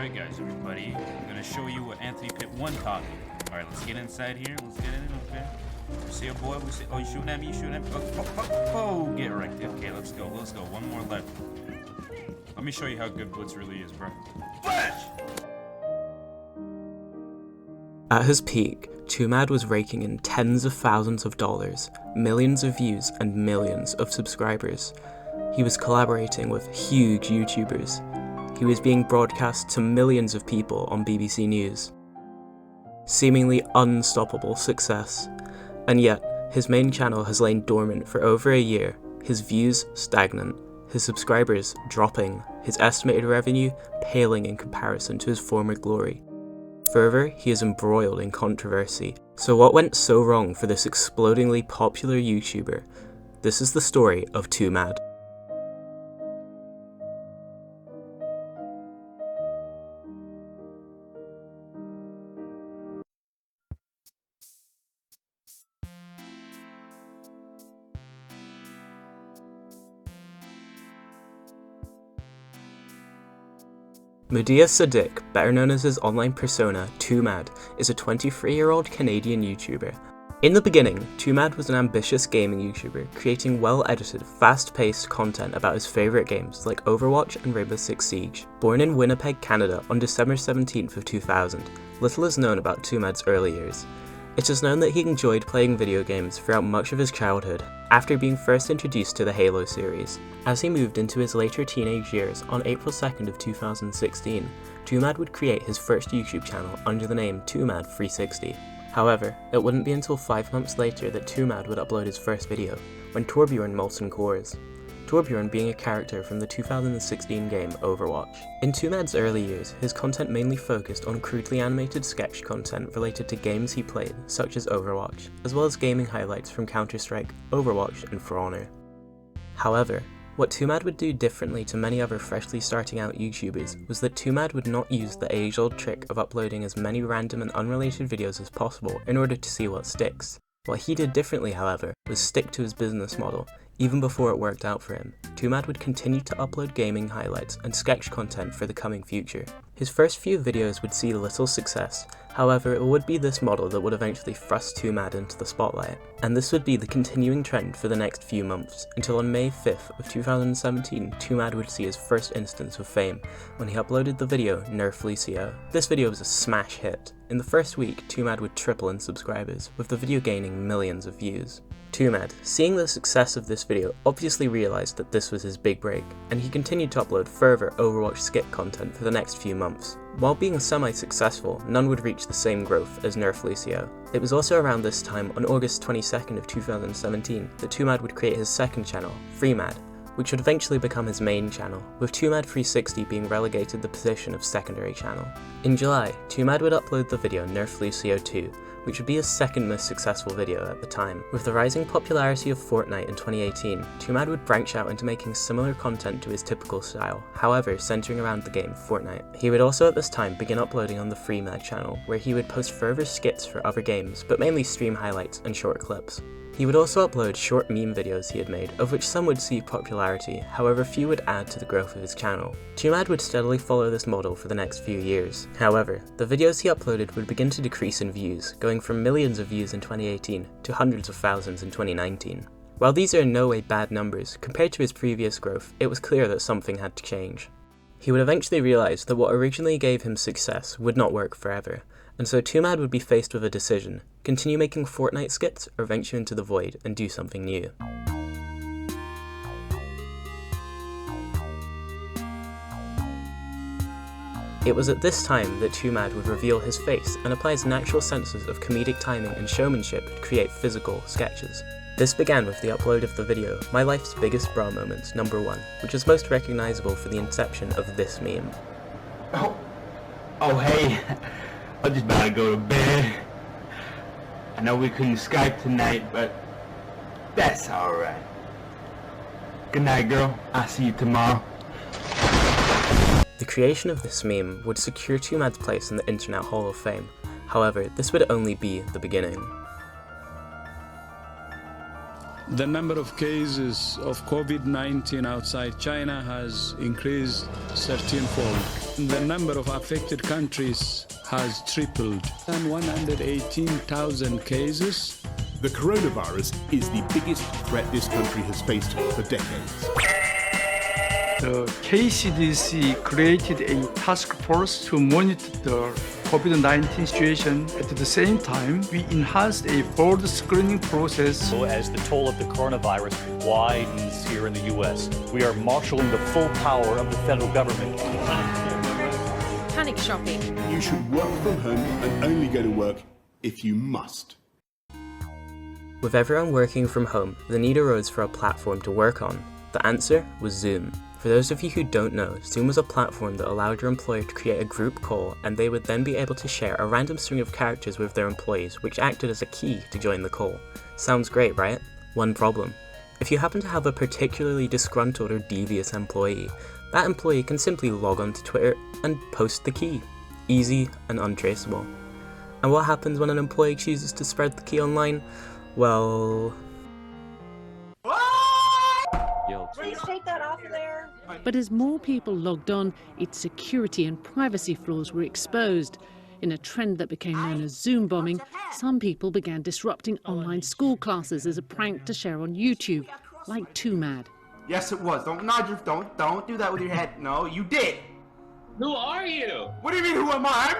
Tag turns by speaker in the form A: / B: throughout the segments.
A: Alright guys, everybody, I'm gonna show you what Anthony Pitt 1 taught me. Alright, let's get inside here, let's get in, okay? We see a boy, we see, oh, you shooting at me, you shooting at me, oh, get wrecked. Okay, let's go, one more left. Let me show you how good Blitz really is, bro. Flash!
B: At his peak, Twomad was raking in tens of thousands of dollars, millions of views, and millions of subscribers. He was collaborating with huge YouTubers. He was being broadcast to millions of people on BBC News. Seemingly unstoppable success. And yet, his main channel has lain dormant for over a year, his views stagnant, his subscribers dropping, his estimated revenue paling in comparison to his former glory. Further, he is embroiled in controversy. So what went so wrong for this explodingly popular YouTuber? This is the story of Twomad. Muudea Sedik, better known as his online persona, Twomad, is a 23-year-old Canadian YouTuber. In the beginning, Twomad was an ambitious gaming YouTuber, creating well-edited, fast-paced content about his favourite games like Overwatch and Rainbow Six Siege. Born in Winnipeg, Canada on December 17th of 2000, little is known about Twomad's early years. It is known that he enjoyed playing video games throughout much of his childhood, after being first introduced to the Halo series. As he moved into his later teenage years, on April 2nd of 2016, Twomad would create his first YouTube channel under the name Twomad360. However, it wouldn't be until 5 months later that Twomad would upload his first video, when Torbjorn Molten Cores. Torbjorn being a character from the 2016 game Overwatch. In Twomad's early years, his content mainly focused on crudely animated sketch content related to games he played, such as Overwatch, as well as gaming highlights from Counter-Strike, Overwatch, and For Honor. However, what Twomad would do differently to many other freshly starting out YouTubers was that Twomad would not use the age-old trick of uploading as many random and unrelated videos as possible in order to see what sticks. What he did differently, however, was stick to his business model. Even before it worked out for him, Twomad would continue to upload gaming highlights and sketch content for the coming future. His first few videos would see little success, however it would be this model that would eventually thrust Twomad into the spotlight, and this would be the continuing trend for the next few months, until on May 5th of 2017, Twomad would see his first instance of fame, when he uploaded the video Nerf Lucio. This video was a smash hit. In the first week, Twomad would triple in subscribers, with the video gaining millions of views. Twomad, seeing the success of this video, obviously realised that this was his big break, and he continued to upload further Overwatch skit content for the next few months. While being semi-successful, none would reach the same growth as Nerf Lucio. It was also around this time, on August 22nd of 2017, that Twomad would create his second channel, Threemad, which would eventually become his main channel, with Twomad360 being relegated the position of secondary channel. In July, Twomad would upload the video Nerf Lucio 2, which would be his second most successful video at the time. With the rising popularity of Fortnite in 2018, Twomad would branch out into making similar content to his typical style, however centering around the game Fortnite. He would also at this time begin uploading on the Threemad channel, where he would post further skits for other games, but mainly stream highlights and short clips. He would also upload short meme videos he had made, of which some would see popularity, however few would add to the growth of his channel. Twomad would steadily follow this model for the next few years. However, the videos he uploaded would begin to decrease in views, going from millions of views in 2018 to hundreds of thousands in 2019. While these are in no way bad numbers, compared to his previous growth, it was clear that something had to change. He would eventually realise that what originally gave him success would not work forever, and so Twomad would be faced with a decision: continue making Fortnite skits or venture into the void and do something new. It was at this time that Twomad would reveal his face and apply his natural senses of comedic timing and showmanship to create physical sketches. This began with the upload of the video My Life's Biggest Bra Moments #1, which is most recognisable for the inception of this meme.
C: Oh hey, I'm just about to go to bed. I know we couldn't Skype tonight, but that's alright. Good night, girl. I'll see you tomorrow.
B: The creation of this meme would secure Twomad's place in the Internet Hall of Fame. However, this would only be the beginning.
D: The number of cases of COVID-19 outside China has increased 13-fold. The number of affected countries has tripled. And 118,000 cases.
E: The coronavirus is the biggest threat this country has faced for decades.
F: The KCDC created a task force to monitor the COVID-19 situation. At the same time, we enhanced a board screening process.
G: As the toll of the coronavirus widens here in the U.S., we are marshalling the full power of the federal government.
H: Panic shopping.
E: You should work from home and only go to work if you must.
B: With everyone working from home, the need arose for a platform to work on. The answer was Zoom. For those of you who don't know, Zoom was a platform that allowed your employer to create a group call, and they would then be able to share a random string of characters with their employees, which acted as a key to join the call. Sounds great, right? One problem. If you happen to have a particularly disgruntled or devious employee, that employee can simply log on to Twitter and post the key. Easy and untraceable. And what happens when an employee chooses to spread the key online? Well...
H: Please take that off of there.
I: But as more people logged on, its security and privacy flaws were exposed. In a trend that became known as Zoom bombing, some people began disrupting online school classes as a prank to share on YouTube, like Twomad.
C: Yes, it was. Don't nod your... Don't do that with your head. No, you did.
J: Who are you?
C: What do you mean, who am I?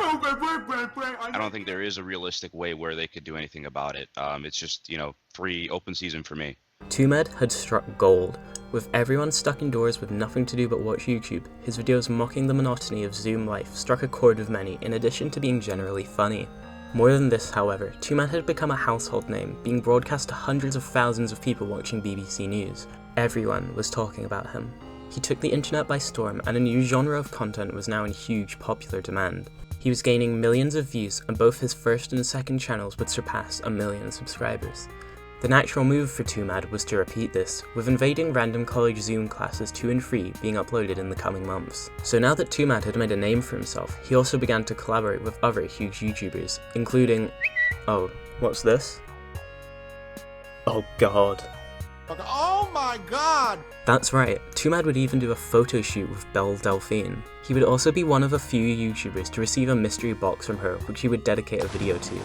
K: I don't think there is a realistic way where they could do anything about it. It's just, free open season for me.
B: Twomad had struck gold. With everyone stuck indoors with nothing to do but watch YouTube, his videos mocking the monotony of Zoom life struck a chord with many, in addition to being generally funny. More than this, however, Twomad had become a household name, being broadcast to hundreds of thousands of people watching BBC News. Everyone was talking about him. He took the internet by storm, and a new genre of content was now in huge popular demand. He was gaining millions of views, and both his first and second channels would surpass 1 million subscribers. The natural move for Twomad was to repeat this, with invading random college Zoom classes 2 and 3 being uploaded in the coming months. So now that Twomad had made a name for himself, he also began to collaborate with other huge YouTubers, including... Oh, what's this? Oh god.
E: Oh my god!
B: That's right, Twomad would even do a photo shoot with Belle Delphine. He would also be one of a few YouTubers to receive a mystery box from her, which he would dedicate a video to.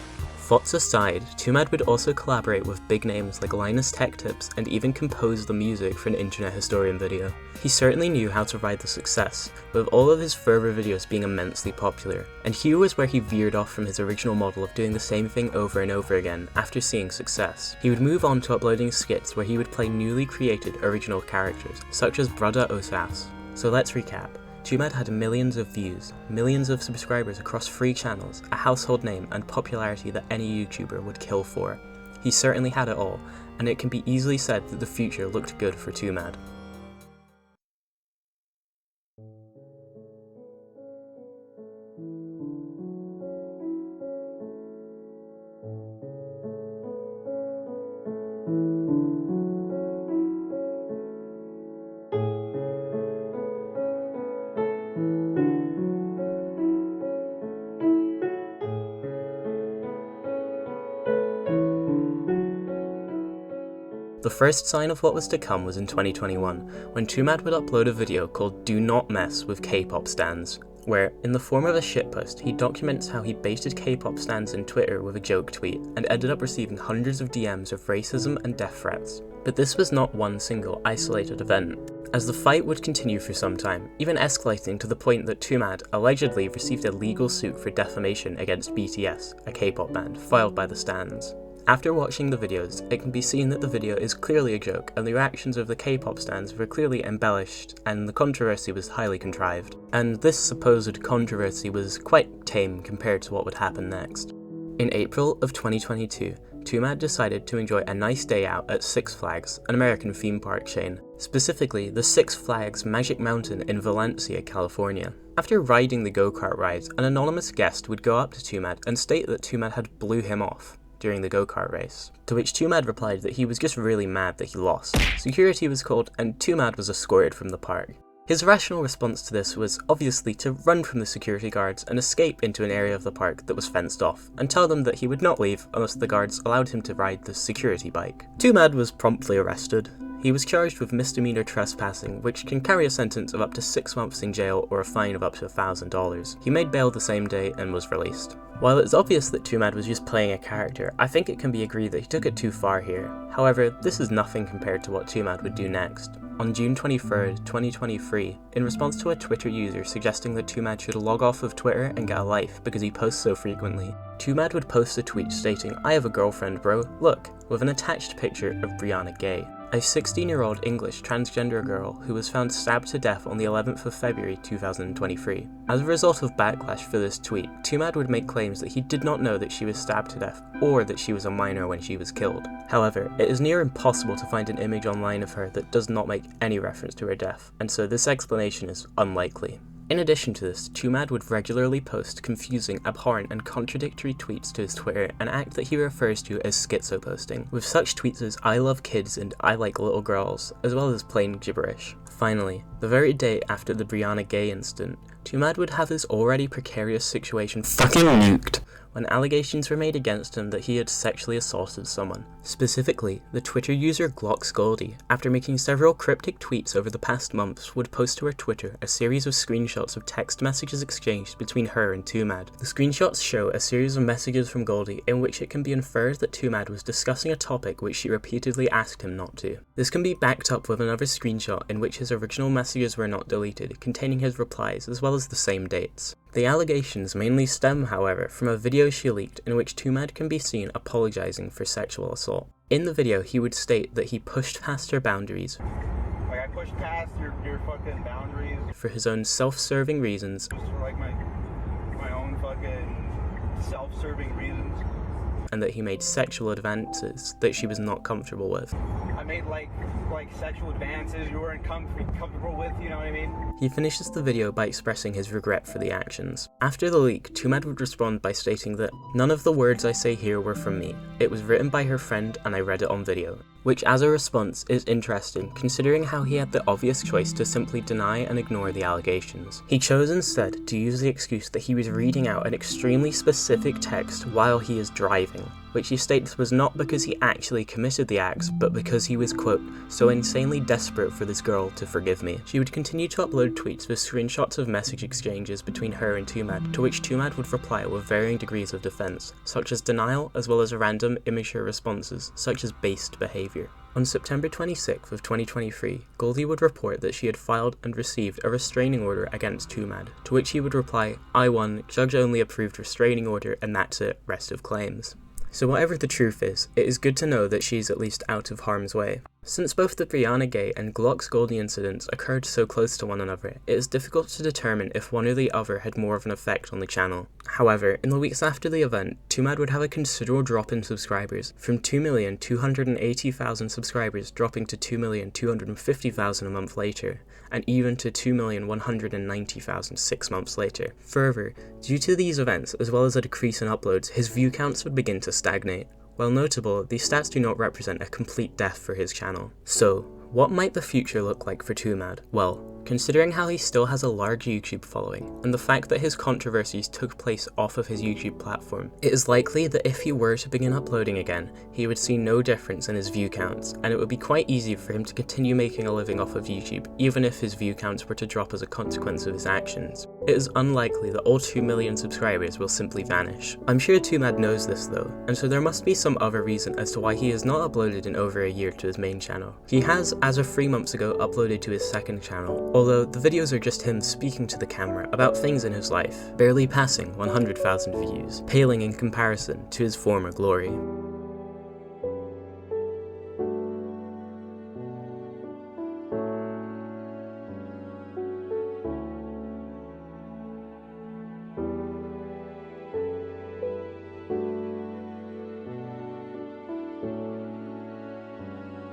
B: Thoughts aside, Twomad would also collaborate with big names like Linus Tech Tips and even compose the music for an Internet Historian video. He certainly knew how to ride the success, with all of his further videos being immensely popular, and here was where he veered off from his original model of doing the same thing over and over again after seeing success. He would move on to uploading skits where he would play newly created original characters, such as Brother Osas. So let's recap. Twomad had millions of views, millions of subscribers across 3 channels, a household name and popularity that any YouTuber would kill for. He certainly had it all, and it can be easily said that the future looked good for Twomad. The first sign of what was to come was in 2021, when Twomad would upload a video called Do Not Mess with K-pop Stans, where, in the form of a shitpost, he documents how he baited K-pop stans in Twitter with a joke tweet, and ended up receiving hundreds of DMs of racism and death threats. But this was not one single isolated event, as the fight would continue for some time, even escalating to the point that Twomad allegedly received a legal suit for defamation against BTS, a K-pop band, filed by the stans. After watching the videos, it can be seen that the video is clearly a joke, and the reactions of the K-pop stans were clearly embellished, and the controversy was highly contrived. And this supposed controversy was quite tame compared to what would happen next. In April of 2022, Twomad decided to enjoy a nice day out at Six Flags, an American theme park chain, specifically the Six Flags Magic Mountain in Valencia, California. After riding the go-kart ride, an anonymous guest would go up to Twomad and state that Twomad had blew him off during the go-kart race, to which Twomad replied that he was just really mad that he lost. Security was called and Twomad was escorted from the park. His rational response to this was obviously to run from the security guards and escape into an area of the park that was fenced off, and tell them that he would not leave unless the guards allowed him to ride the security bike. Twomad was promptly arrested. He was charged with misdemeanor trespassing, which can carry a sentence of up to 6 months in jail or a fine of up to $1,000. He made bail the same day and was released. While it's obvious that Twomad was just playing a character, I think it can be agreed that he took it too far here. However, this is nothing compared to what Twomad would do next. On June 23rd, 2023, in response to a Twitter user suggesting that Twomad should log off of Twitter and get a life because he posts so frequently, Twomad would post a tweet stating, "I have a girlfriend, bro, look," with an attached picture of Brianna Gay, a 16-year-old English transgender girl who was found stabbed to death on the 11th of February 2023. As a result of backlash for this tweet, Twomad would make claims that he did not know that she was stabbed to death or that she was a minor when she was killed. However, it is near impossible to find an image online of her that does not make any reference to her death, and so this explanation is unlikely. In addition to this, Twomad would regularly post confusing, abhorrent, and contradictory tweets to his Twitter, an act that he refers to as schizo-posting, with such tweets as "I love kids" and "I like little girls", as well as plain gibberish. Finally, the very day after the Brianna Gay incident, Twomad would have his already precarious situation fucking nuked when allegations were made against him that he had sexually assaulted someone. Specifically, the Twitter user Glocksgoldie, after making several cryptic tweets over the past months, would post to her Twitter a series of screenshots of text messages exchanged between her and Twomad. The screenshots show a series of messages from Goldie in which it can be inferred that Twomad was discussing a topic which she repeatedly asked him not to. This can be backed up with another screenshot in which his original messages were not deleted, containing his replies as well as the same dates. The allegations mainly stem, however, from a video she leaked in which Twomad can be seen apologizing for sexual assault. In the video, he would state that he pushed past her boundaries,
C: Like, I pushed past your fucking boundaries
B: for his own self-serving reasons,
C: just for like my own fucking self-serving reasons.
B: and that he made sexual advances that she was not comfortable with.
C: I made like sexual advances you weren't comfortable with, you know what I mean?
B: He finishes the video by expressing his regret for the actions. After the leak, Twomad would respond by stating that, "None of the words I say here were from me. It was written by her friend and I read it on video." Which as a response is interesting, considering how he had the obvious choice to simply deny and ignore the allegations. He chose instead to use the excuse that he was reading out an extremely specific text while he is driving, which he states was not because he actually committed the acts, but because he was, quote, "so insanely desperate for this girl to forgive me." She would continue to upload tweets with screenshots of message exchanges between her and Twomad, to which Twomad would reply with varying degrees of defense, such as denial as well as random, immature responses, such as based behavior. On September 26th of 2023, Goldie would report that she had filed and received a restraining order against Twomad, to which he would reply, "I won, judge only approved restraining order, and that's it, rest of claims." So whatever the truth is, it is good to know that she's at least out of harm's way. Since both the Brianna Gay and Glocksgoldie incidents occurred so close to one another, it is difficult to determine if one or the other had more of an effect on the channel. However, in the weeks after the event, Twomad would have a considerable drop in subscribers, from 2,280,000 subscribers dropping to 2,250,000 a month later, and even to 2,190,000 6 months later. Further, due to these events, as well as a decrease in uploads, his view counts would begin to stagnate. While notable, these stats do not represent a complete death for his channel. So, what might the future look like for Twomad? Well, considering how he still has a large YouTube following, and the fact that his controversies took place off of his YouTube platform, it is likely that if he were to begin uploading again, he would see no difference in his view counts, and it would be quite easy for him to continue making a living off of YouTube, even if his view counts were to drop as a consequence of his actions. It is unlikely that all 2 million subscribers will simply vanish. I'm sure Twomad knows this though, and so there must be some other reason as to why he has not uploaded in over a year to his main channel. He has, as of 3 months ago, uploaded to his second channel, although the videos are just him speaking to the camera about things in his life, barely passing 100,000 views, paling in comparison to his former glory.